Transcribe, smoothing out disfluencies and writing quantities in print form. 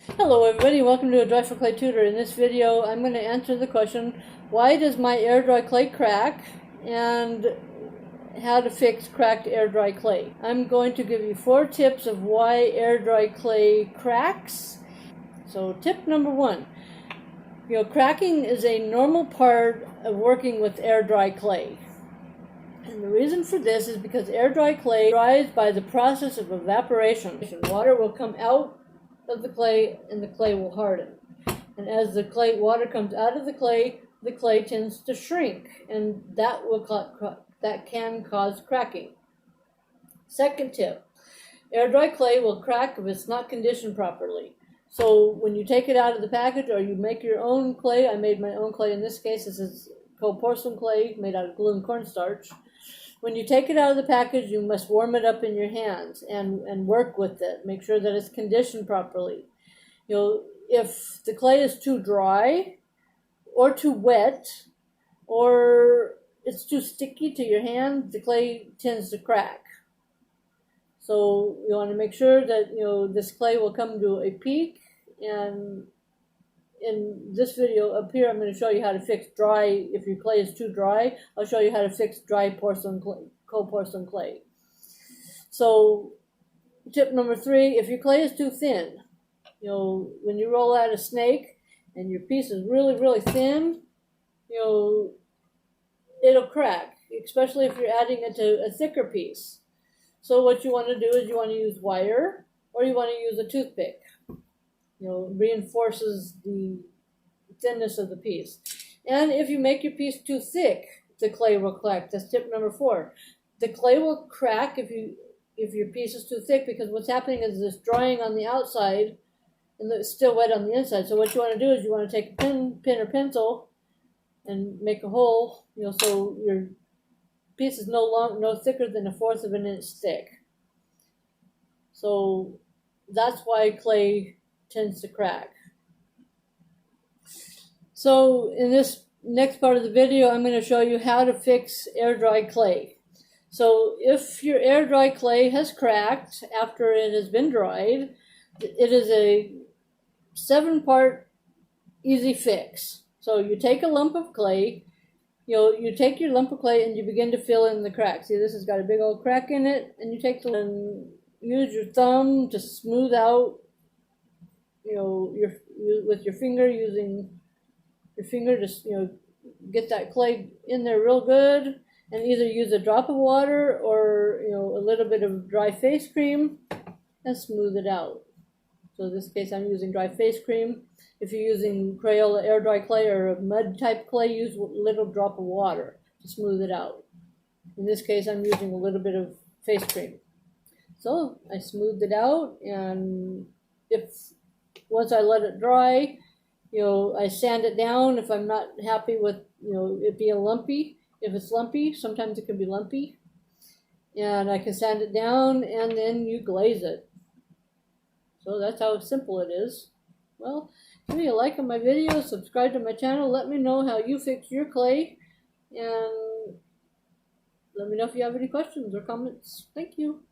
Hello everybody, welcome to a Dry for Clay Tutor. In this video I'm going to answer the question, why does my air dry clay crack, and how to fix cracked air dry clay. I'm going to give you 4 tips of why air dry clay cracks. So tip number 1, cracking is a normal part of working with air dry clay. And the reason for this is because air dry clay dries by the process of evaporation. Water will come out of the clay and the clay will harden. And as the water comes out of the clay tends to shrink, and that can cause cracking. Second tip, air dry clay will crack if it's not conditioned properly. So when you take it out of the package or you make your own clay, I made my own clay in this case. This is cold porcelain clay made out of glue and cornstarch. When you take it out of the package, you must warm it up in your hands and work with it. Make sure that it's conditioned properly. If the clay is too dry or too wet or it's too sticky to your hand, the clay tends to crack. So you want to make sure that this clay will come to a peak. And in this video up here, I'm going to show you how to fix dry. If your clay is too dry, I'll show you how to fix dry porcelain clay, cold porcelain clay. So tip number 3, if your clay is too thin, when you roll out a snake and your piece is really, really thin, it'll crack, especially if you're adding it to a thicker piece. So what you want to do is you want to use wire or you want to use a toothpick. Reinforces the thinness of the piece. And if you make your piece too thick, the clay will crack. That's tip number 4. The clay will crack if your piece is too thick, because what's happening is it's drying on the outside and it's still wet on the inside. So what you want to do is you want to take a pen or pencil and make a hole, so your piece is no thicker than 1/4 of an inch thick. So that's why clay tends to crack. So in this next part of the video, I'm going to show you how to fix air dry clay. So if your air dry clay has cracked after it has been dried, it is a 7-part easy fix. So you take a lump of clay, you take your lump of clay and you begin to fill in the cracks. See, this has got a big old crack in it, and you take and use your thumb to smooth out, with your finger, using your finger to get that clay in there real good, and either use a drop of water or a little bit of dry face cream and smooth it out. So in this case I'm using dry face cream. If you're using Crayola air dry clay or a mud type clay, use a little drop of water to smooth it out. In this case I'm using a little bit of face cream. So I smoothed it out, and once I let it dry, I sand it down if I'm not happy with, it being lumpy. If it's lumpy, sometimes it can be lumpy. And I can sand it down, and then you glaze it. So that's how simple it is. Well, give me a like on my video, subscribe to my channel, let me know how you fix your clay, and let me know if you have any questions or comments. Thank you.